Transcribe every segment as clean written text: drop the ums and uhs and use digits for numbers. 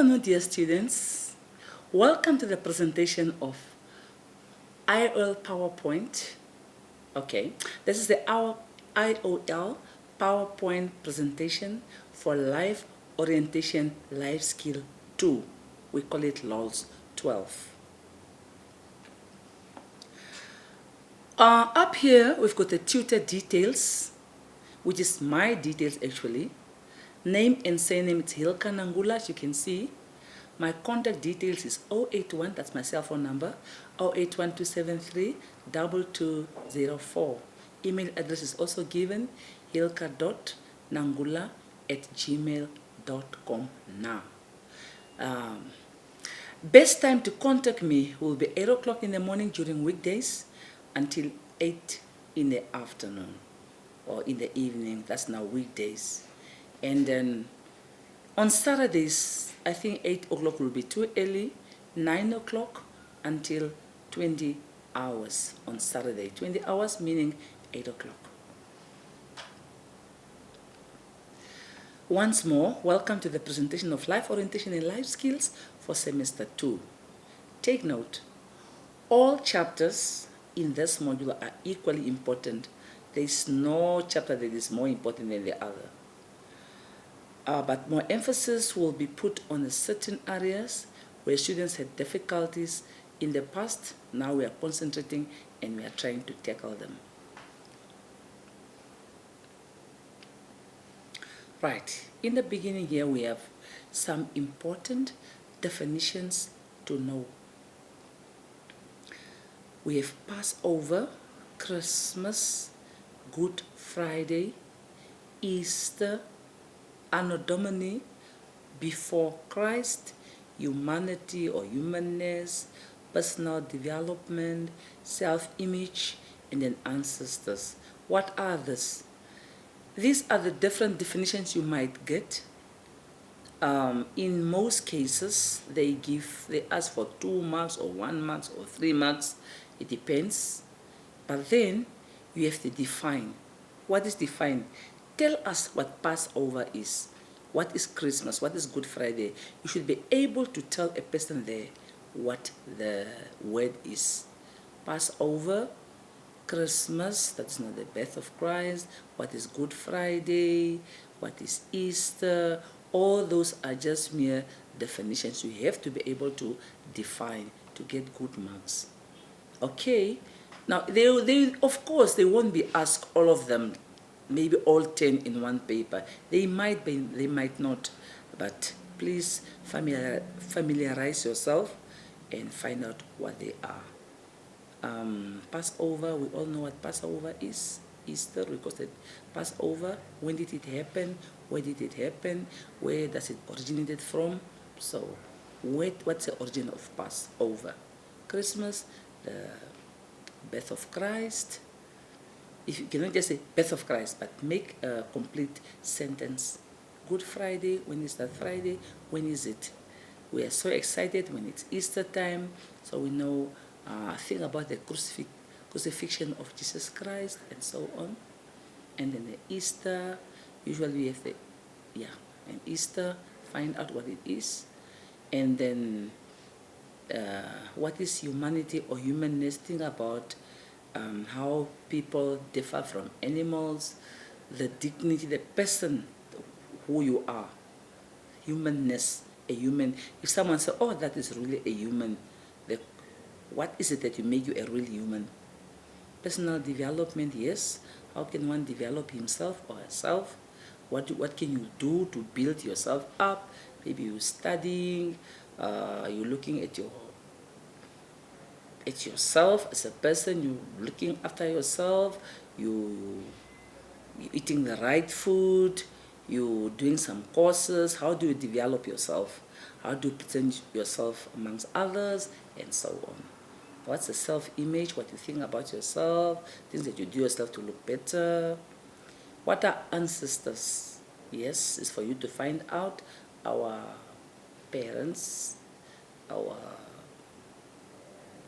afternoon, dear students. Welcome to the presentation of IOL PowerPoint. Okay, this is the IOL PowerPoint presentation for Life Orientation Life Skill 2. We call it LOLS12. Up here, we've got the tutor details, which is my details actually. Name and surname, it's Hilka Nangula, as you can see. My contact details is 081, that's my cell phone number, 0812732204. Email address is also given, hilka.nangula@gmail.com now. Best time to contact me will be 8 o'clock in the morning during weekdays until 8 in the afternoon or in the evening, that's now weekdays. And then on Saturdays, I think 8 o'clock will be too early, 9 o'clock until 20 hours on Saturday. 20 hours meaning 8 o'clock. Once more, welcome to the presentation of Life Orientation and Life Skills for Semester 2. Take note, all chapters in this module are equally important. There is no chapter that is more important than the other. But more emphasis will be put on the certain areas where students had difficulties in the past. Now we are concentrating and we are trying to tackle them. Right, in the beginning here we have some important definitions to know. We have Passover, Christmas, Good Friday, Easter, Anno Domini, before Christ, humanity or humanness, personal development, self-image, and then ancestors. What are these? These are the different definitions you might get. In most cases, they ask for 2 marks or 1 mark or 3 marks. It depends. But then you have to define. What is defined? Tell us what Passover is. What is Christmas? What is Good Friday? You should be able to tell a person there what the word is. Passover, Christmas, that's not the birth of Christ. What is Good Friday? What is Easter? All those are just mere definitions. You have to be able to define to get good marks. Okay? Now, they of course, they won't be asked all of them, maybe all 10 in one paper. They might be, they might not. But please familiarize yourself and find out what they are. Passover, we all know what Passover is. Easter, because it Passover, when did it happen? Where did it happen? Where does it originated from? So, what's the origin of Passover? Christmas, the birth of Christ. If you cannot just say birth of Christ, but make a complete sentence. Good Friday, when is that Friday? When is it? We are so excited when it's Easter time, so we know, think about the crucifixion of Jesus Christ and so on. And then the Easter, usually we have and Easter, find out what it is. And then what is humanity or humanness? Think about how people differ from animals, the dignity, the person, who you are, humanness, a human. If someone says, oh, that is really a human, what is it that you make you a real human? Personal development, yes. How can one develop himself or herself? What can you do to build yourself up? Maybe you're studying, you're looking at yourself as a person, you're looking after yourself, you're eating the right food, you're doing some courses. How do you develop yourself? How do you present yourself amongst others, and so on? What's the self-image? What you think about yourself? Things that you do yourself to look better. What are ancestors? Yes, it's for you to find out our parents, our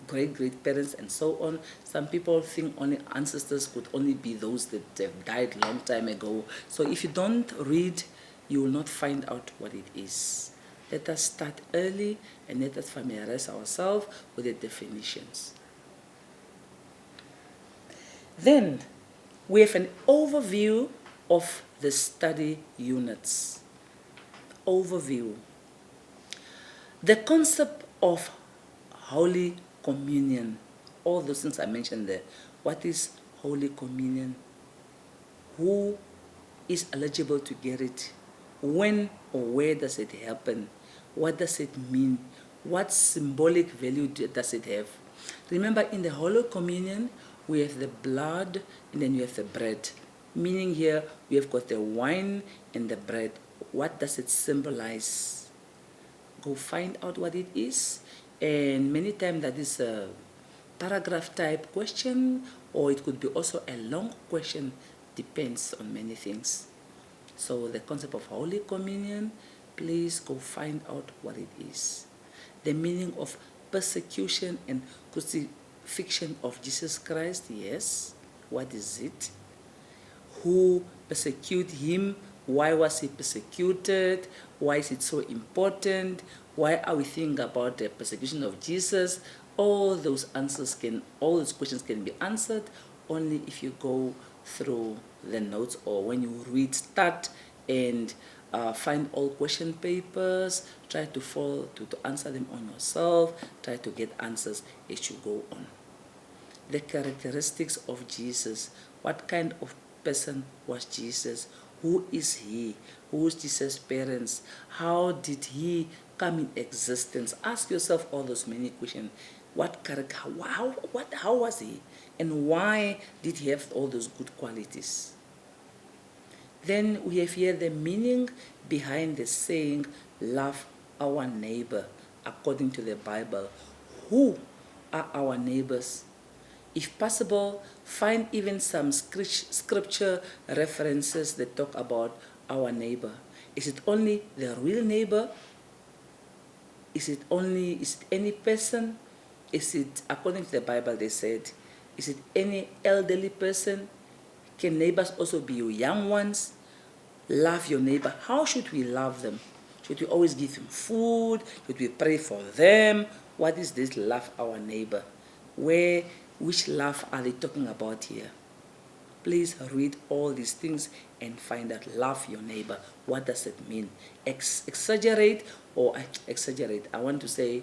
great-great-parents, and so on. Some people think only ancestors could only be those that have died long time ago. So if you don't read, you will not find out what it is. Let us start early and let us familiarize ourselves with the definitions. Then we have an overview of the study units. Overview. The concept of Holy Communion. All those things I mentioned there. What is Holy Communion? Who is eligible to get it? When or where does it happen? What does it mean? What symbolic value does it have? Remember, in the Holy Communion, we have the blood and then we have the bread. Meaning here, we have got the wine and the bread. What does it symbolize? Go find out what it is. And many times that is a paragraph type question, or it could be also a long question, depends on many things. So the concept of Holy Communion, please go find out what it is. The meaning of persecution and crucifixion of Jesus Christ, yes. What is it? Who persecuted him? Why was he persecuted? Why is it so important? Why are we thinking about the persecution of Jesus? All those questions can be answered only if you go through the notes, or when you start and find all question papers, try to answer them on yourself, try to get answers as you go on. The characteristics of Jesus. What kind of person was Jesus? Who is he? Who is Jesus' parents? How did he come in existence? Ask yourself all those many questions. What character? How was he? And why did he have all those good qualities? Then we have here the meaning behind the saying, love our neighbor, according to the Bible. Who are our neighbors? If possible, find even some scripture references that talk about our neighbor. Is it only the real neighbor? Is it any person? Is it, according to the Bible, they said, is it any elderly person? Can neighbors also be your young ones? Love your neighbor. How should we love them? Should we always give them food? Should we pray for them? What is this love our neighbor? Which love are they talking about here? Please read all these things and find out. Love your neighbor. What does it mean? Exaggerate. I want to say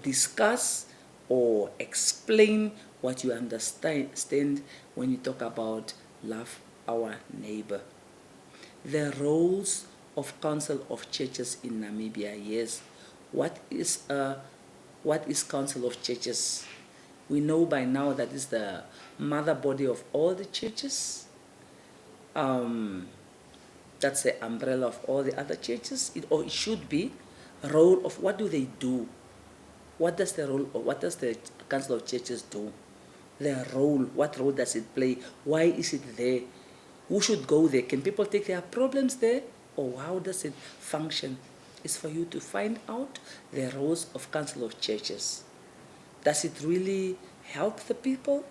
discuss or explain what you understand when you talk about love our neighbor. The roles of Council of Churches in Namibia. Yes. What is Council of Churches? We know by now that is the mother body of all the churches. That's the umbrella of all the other churches. It should be. Role of what do they do? What does the Council of Churches do? Their role. What role does it play? Why is it there? Who should go there? Can people take their problems there? Or how does it function? It's for you to find out the roles of Council of Churches. Does it really help the people?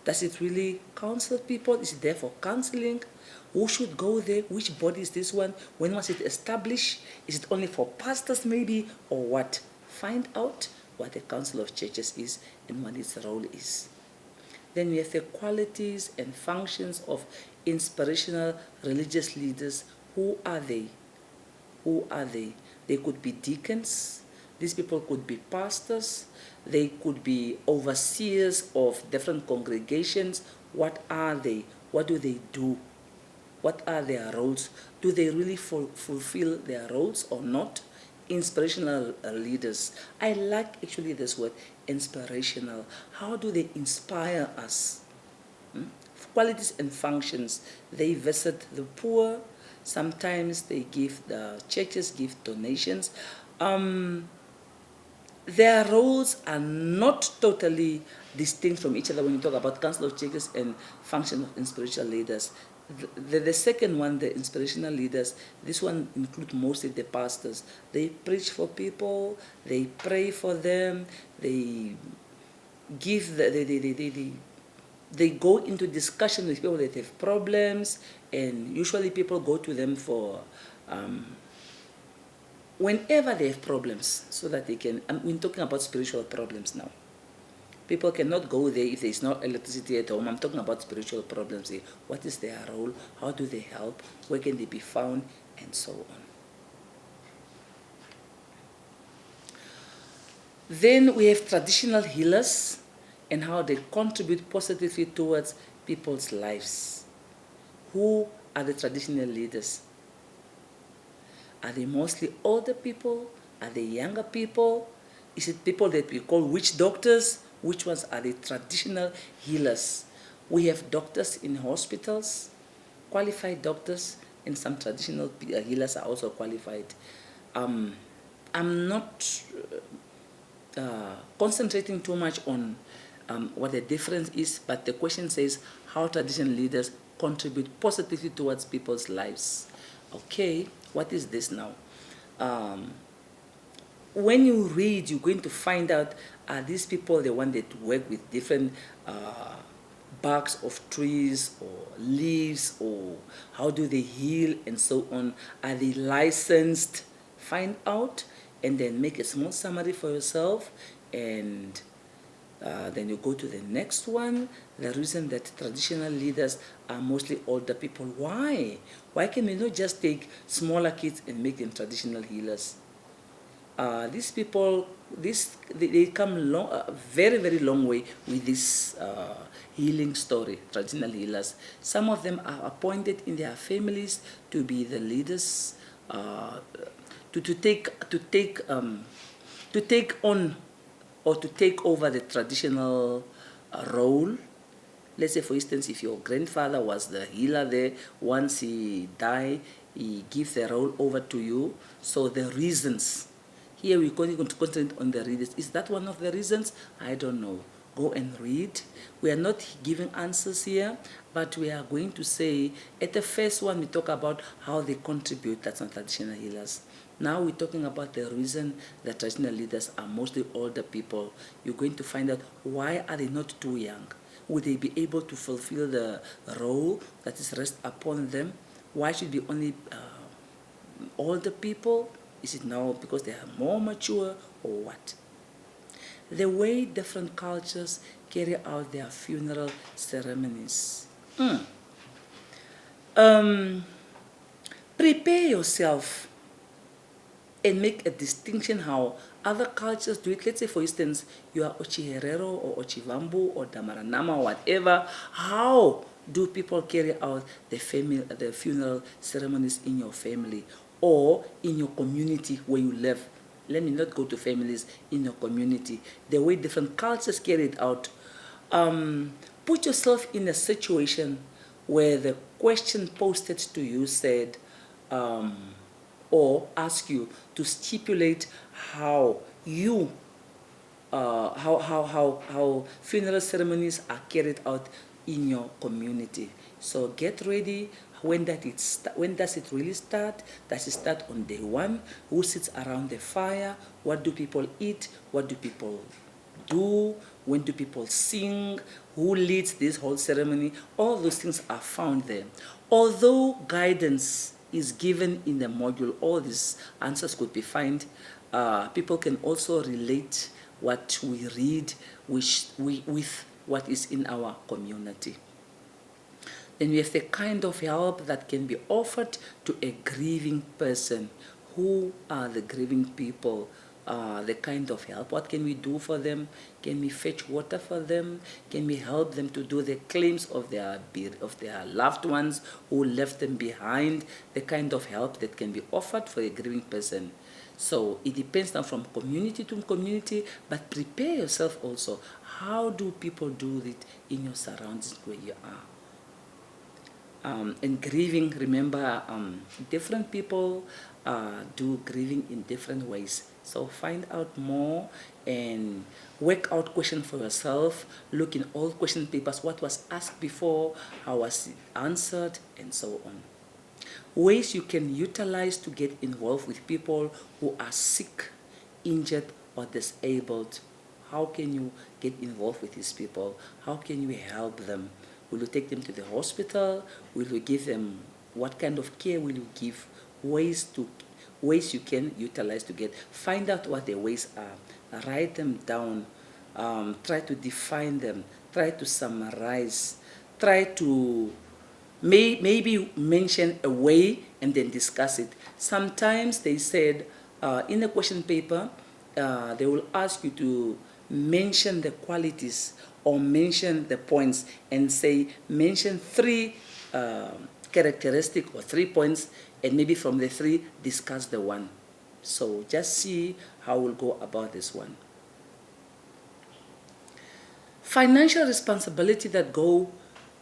Does it really counsel people? Is it there for counseling? Who should go there? Which body is this one? When was it established? Is it only for pastors maybe? Or what? Find out what the Council of Churches is and what its role is. Then we have the qualities and functions of inspirational religious leaders. Who are they? Who are they? They could be deacons. These people could be pastors. They could be overseers of different congregations. What are they? What do they do? What are their roles? Do they really fulfill their roles or not? Inspirational leaders. I like actually this word, inspirational. How do they inspire us? Qualities and functions. They visit the poor. Sometimes the churches give donations. Their roles are not totally distinct from each other when you talk about Council of Churches and function of inspirational leaders. The second one, the inspirational leaders, this one includes mostly the pastors. They preach for people, they pray for them, they give, they go into discussion with people that have problems, and usually people go to them for whenever they have problems, so that they can, we're talking about spiritual problems now. People cannot go there if there is no electricity at home. I'm talking about spiritual problems here. What is their role? How do they help? Where can they be found? And so on. Then we have traditional healers and how they contribute positively towards people's lives. Who are the traditional leaders? Are they mostly older people? Are they younger people? Is it people that we call witch doctors? Which ones are the traditional healers? We have doctors in hospitals, qualified doctors, and some traditional healers are also qualified. I'm not concentrating too much on what the difference is, but the question says how traditional leaders contribute positively towards people's lives. Okay, what is this now? When you read, you're going to find out, are these people the one that work with different barks of trees or leaves, or how do they heal and so on? Are they licensed? Find out and then make a small summary for yourself, and then you go to the next one. The reason that traditional leaders are mostly older people. Why? Why can we not just take smaller kids and make them traditional healers? These people, they come very, very long way with this healing story, traditional healers. Some of them are appointed in their families to be the leaders, to take on or to take over the traditional role. Let's say, for instance, if your grandfather was the healer there, once he died, he gives the role over to you. So the reasons, here we're going to concentrate on the reasons. Is that one of the reasons? I don't know. Go and read. We are not giving answers here, but we are going to say, at the first one, we talk about how they contribute. That's not traditional healers. Now we're talking about the reason that traditional leaders are mostly older people. You're going to find out, why are they not too young? Would they be able to fulfill the role that is rest upon them? Why should it be only older people? Is it now because they are more mature, or what? The way different cultures carry out their funeral ceremonies. Prepare yourself and make a distinction how other cultures do it. Let's say, for instance, you are Ochiherero or Ochivambu or Damaranama or whatever. How do people carry out the funeral ceremonies in your family or in your community where you live? Let me not go to families, in your community. The way different cultures carry it out. Put yourself in a situation where the question posted to you said, or ask you to stipulate how you how funeral ceremonies are carried out in your community. So get ready. When does it really start? Does it start on day one? Who sits around the fire? What do people eat? What do people do? When do people sing? Who leads this whole ceremony? All those things are found there. Although guidance is given in the module, all these answers could be found. People can also relate what we read with what is in our community. Then we have the kind of help that can be offered to a grieving person. Who are the grieving people? The kind of help. What can we do for them? Can we fetch water for them? Can we help them to do the claims of their loved ones who left them behind? The kind of help that can be offered for a grieving person. So it depends now from community to community, but prepare yourself also. How do people do it in your surroundings where you are? And grieving, remember, different people do grieving in different ways. So find out more and work out questions for yourself. Look in all question papers, what was asked before, how was it answered, and so on. Ways you can utilize to get involved with people who are sick, injured, or disabled. How can you get involved with these people? How can you help them? Will you take them to the hospital? Will you give them, what kind of care will you give? Ways to ways you can utilize to get. Find out what the ways are. Write them down. Try to define them. Try to summarize. Try to maybe mention a way and then discuss it. Sometimes they said in the question paper, they will ask you to mention the qualities or mention the points and say, mention 3 characteristics or 3 points, and maybe from the 3, discuss the one. So just see how we'll go about this one. Financial responsibility that go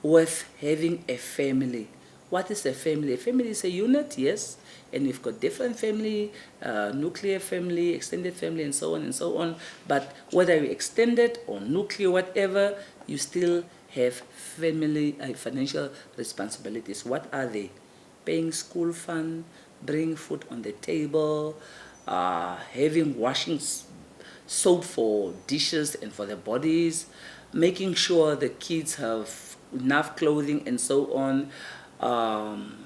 with having a family. What is a family? A family is a unit, yes, and we've got different family, nuclear family, extended family, and so on and so on. But whether you extended or nuclear, whatever, you still have family financial responsibilities. What are they? Paying school fund, bringing food on the table, having washing soap for dishes and for their bodies, making sure the kids have enough clothing and so on,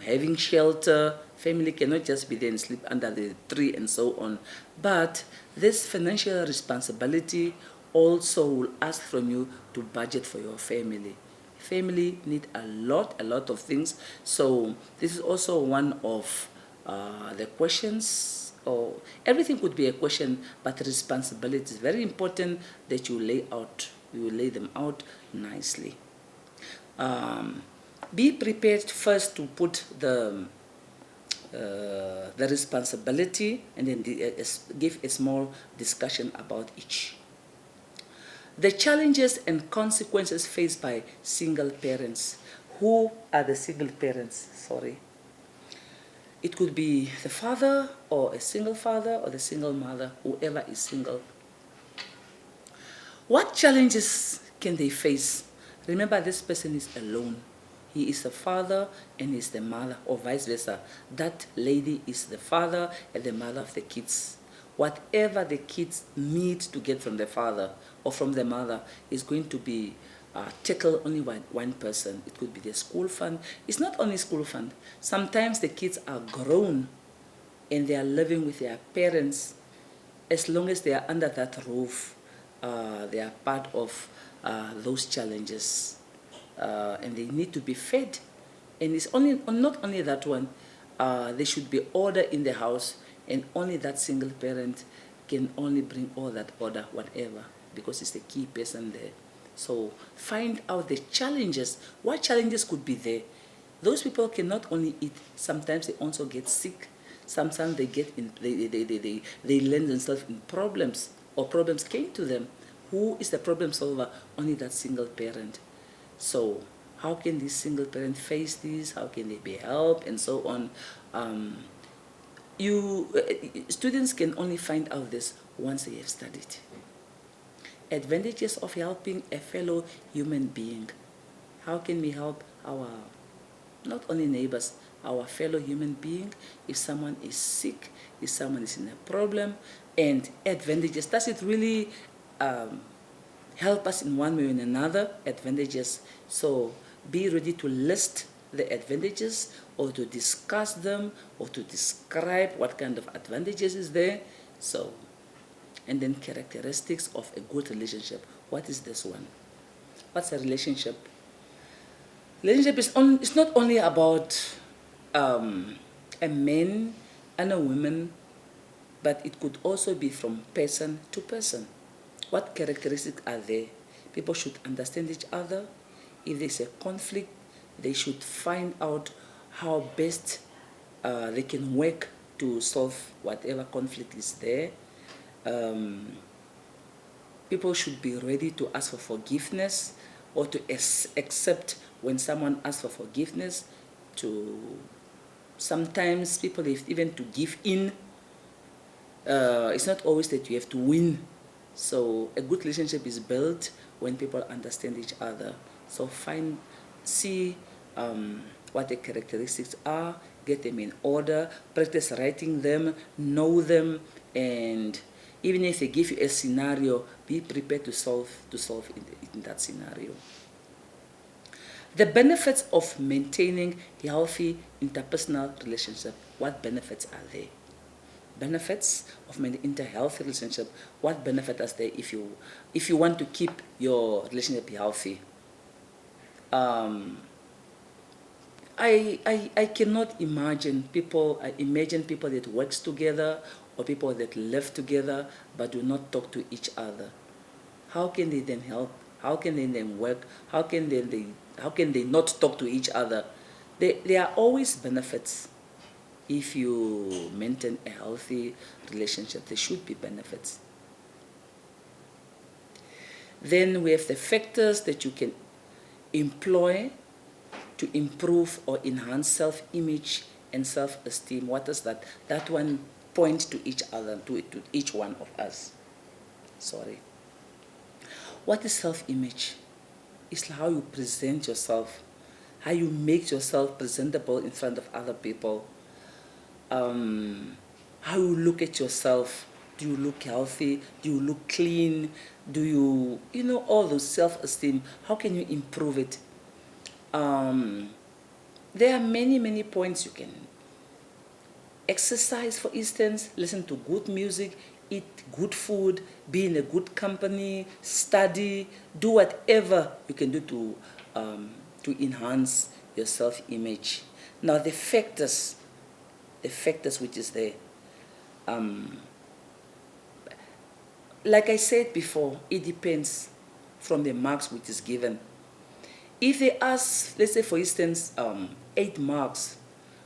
having shelter. Family cannot just be there and sleep under the tree and so on. But this financial responsibility also will ask from you to budget for your family. Family need a lot of things. So this is also one of the questions, or everything could be a question, but responsibility is very important that you lay them out nicely. Be prepared first to put the responsibility, and then give a small discussion about each. The challenges and consequences faced by single parents. Who are the single parents? Sorry. It could be the father, or a single father, or the single mother, whoever is single. What challenges can they face? Remember, this person is alone. He is the father and is the mother, or vice versa. That lady is the father and the mother of the kids. Whatever the kids need to get from the father or from the mother is going to be tackled only by one person. It could be the school fund. It's not only school fund. Sometimes the kids are grown and they are living with their parents. As long as they are under that roof, they are part of those challenges. And they need to be fed. And it's not only that one. There should be order in the house, and only that single parent can only bring all that order, whatever, because it's the key person there. So find out the challenges. What challenges could be there? Those people can not only eat, sometimes they also get sick. Sometimes they get in, they land themselves in problems, or problems came to them. Who is the problem solver? Only that single parent. So how can this single parent face this? How can they be helped, and so on? Students can only find out this once they have studied. Advantages of helping a fellow human being. How can we help our, not only neighbors, our fellow human being? If someone is sick, if someone is in a problem, and advantages. Does it really help us in one way or another? Advantages. So be ready to list the advantages, or to discuss them, or to describe what kind of advantages is there. So, and then characteristics of a good relationship. What is this one? What's a relationship? Relationship it's not only about a man and a woman, but it could also be from person to person. What characteristics are there? People should understand each other. If there's a conflict, they should find out how best they can work to solve whatever conflict is there. People should be ready to ask for forgiveness, or to accept when someone asks for forgiveness. Sometimes people have even to give in. It's not always that you have to win. So a good relationship is built when people understand each other. So see what the characteristics are, get them in order, practice writing them, know them, and even if they give you a scenario, be prepared to solve in that scenario. The benefits of maintaining healthy interpersonal relationship. What benefits are there? benefits of maintaining a healthy relationship. What benefit is there if you want to keep your relationship healthy? I cannot imagine people. I imagine people that works together or people that live together but do not talk to each other. How can they then help? How can they then work? How can they not talk to each other? There are always benefits. If you maintain a healthy relationship, there should be benefits. Then we have the factors that you can employ to improve or enhance self-image and self-esteem. What is that? That one points to each other, to each one of us. Sorry. What is self-image? It's how you present yourself, how you make yourself presentable in front of other people, how you look at yourself. Do you look healthy? Do you look clean? Do you, all those self-esteem, how can you improve it? There are many points you can exercise, for instance, listen to good music, eat good food, be in a good company, study, do whatever you can do to enhance your self-image. Now the factors which is there, like I said before, it depends from the marks which is given. If they ask, let's say for instance, 8 marks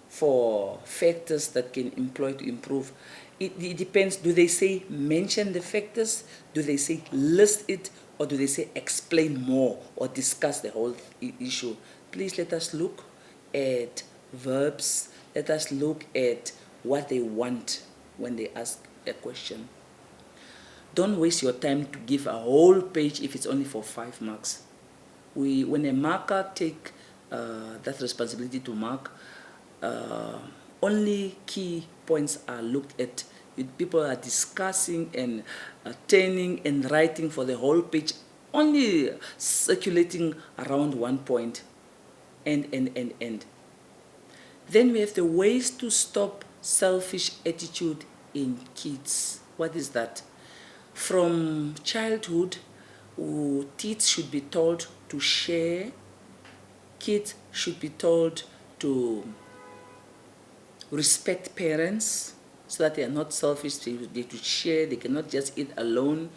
for factors that can employ to improve, it depends. Do they say mention the factors? Do they say list it? Or do they say explain more or discuss the whole issue? Please let us look at verbs. Let us look at what they want when they ask a question. Don't waste your time to give a whole page if it's only for 5 marks. When a marker take that responsibility to mark, only key points are looked at. People are discussing and turning and writing for the whole page, only circulating around one point. And. Then we have the ways to stop selfish attitude in kids. What is that? From childhood, kids should be told to share. Kids should be told to respect parents so that they are not selfish. They should share. They cannot just eat alone.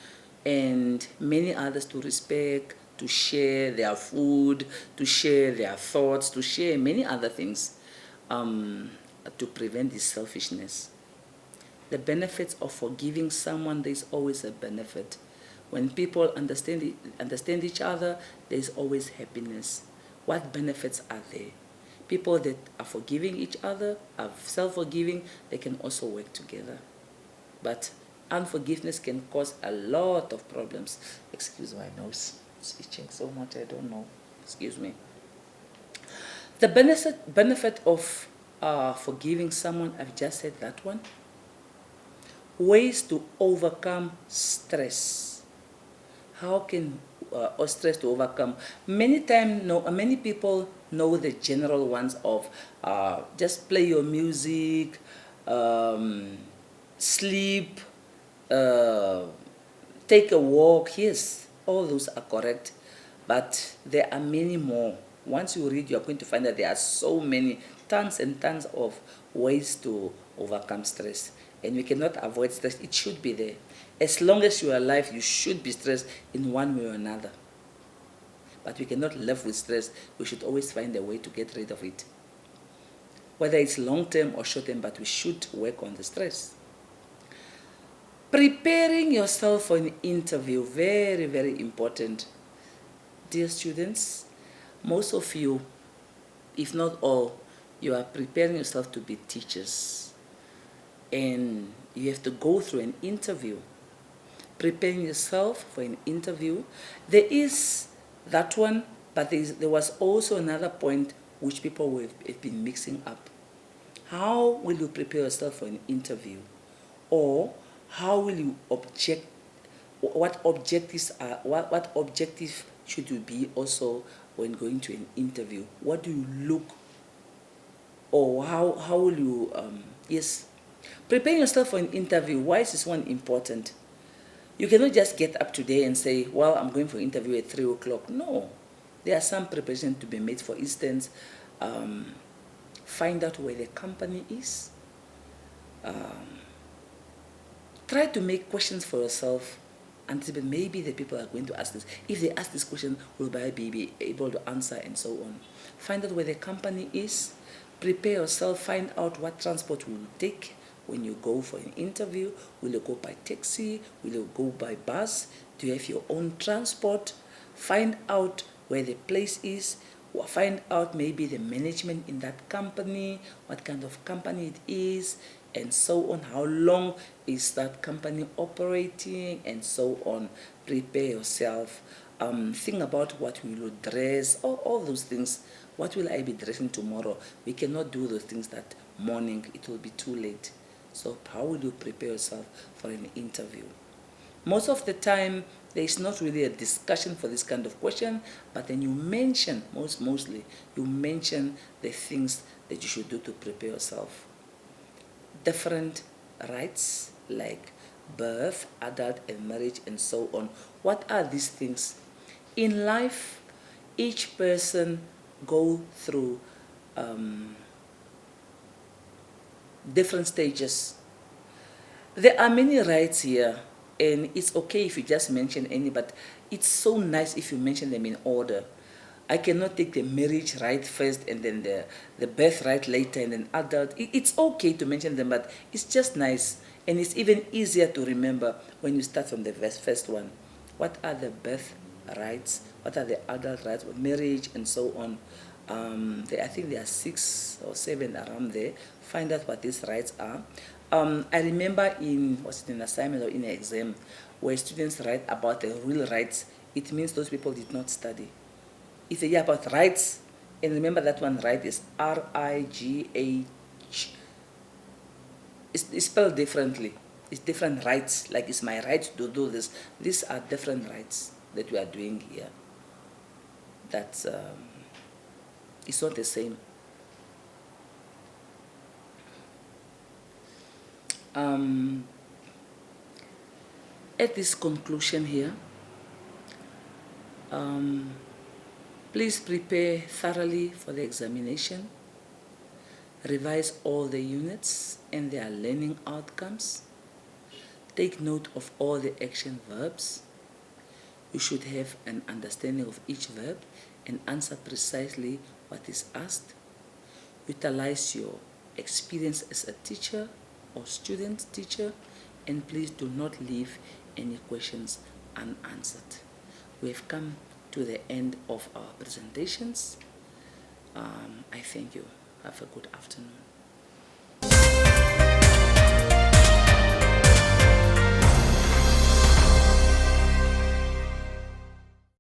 And many others to respect, to share their food, to share their thoughts, to share many other things to prevent this selfishness. The benefits of forgiving someone, there is always a benefit. When people understand each other, there is always happiness. What benefits are there? People that are forgiving each other, are self-forgiving, they can also work together. But unforgiveness can cause a lot of problems. Excuse my nose, it's itching so much, I don't know. Excuse me. The benefit of forgiving someone, I've just said that one. Ways to overcome stress. How can or stress to overcome? Many people know the general ones of just play your music, sleep, take a walk. Yes, all those are correct, but there are many more. Once you read, you are going to find that there are so many, tons and tons of ways to overcome stress. And we cannot avoid stress. It should be there. As long as you are alive, you should be stressed in one way or another. But we cannot live with stress. We should always find a way to get rid of it. Whether it's long-term or short-term, but we should work on the stress. Preparing yourself for an interview, very, very important. Dear students, most of you, if not all, you are preparing yourself to be teachers. And you have to go through an interview. Preparing yourself for an interview. There is that one, but there was also another point which people have been mixing up. How will you prepare yourself for an interview? Or how will you what objectives are, what objective should you be also when going to an interview? What do you look, or how will you, yes, Preparing yourself for an interview. Why is this one important? You cannot just get up today and say, well, I'm going for an interview at 3 o'clock. No. There are some preparation to be made. For instance, find out where the company is. Try to make questions for yourself and maybe the people are going to ask this. If they ask this question, will I be able to answer, and so on. Find out where the company is. Prepare yourself. Find out what transport will you take when you go for an interview. Will you go by taxi? Will you go by bus? Do you have your own transport? Find out where the place is. Find out maybe the management in that company, what kind of company it is, and so on. How long is that company operating, and so on. Prepare yourself. Think about what we will dress, all those things. What will I be dressing tomorrow? We cannot do those things that morning. It will be too late. So how will you prepare yourself for an interview? Most of the time, there is not really a discussion for this kind of question, but then you mention, mostly, you mention the things that you should do to prepare yourself. Different rights like birth, adult, and marriage, and so on. What are these things? In life, each person go through different stages. There are many rights here, and it's okay if you just mention any, but it's so nice if you mention them in order. I cannot take the marriage right first and then the birth right later and then adult. It's okay to mention them, but it's just nice. And it's even easier to remember when you start from the first one. What are the birth rights? What are the adult rights? Marriage and so on. I think there are 6 or 7 around there. Find out what these rights are. I remember in an assignment or in an exam where students write about the real rights. It means those people did not study. It's a year about rights, and remember that one right is R-I-G-H. It's spelled differently. It's different rights, like it's my right to do this. These are different rights that we are doing here. That's, it's not the same. At this conclusion here, please prepare thoroughly for the examination. Revise all the units and their learning outcomes. Take note of all the action verbs. You should have an understanding of each verb and answer precisely what is asked. Utilize your experience as a teacher or student teacher, and please do not leave any questions unanswered. We have come to the end of our presentations. I thank you. Have a good afternoon.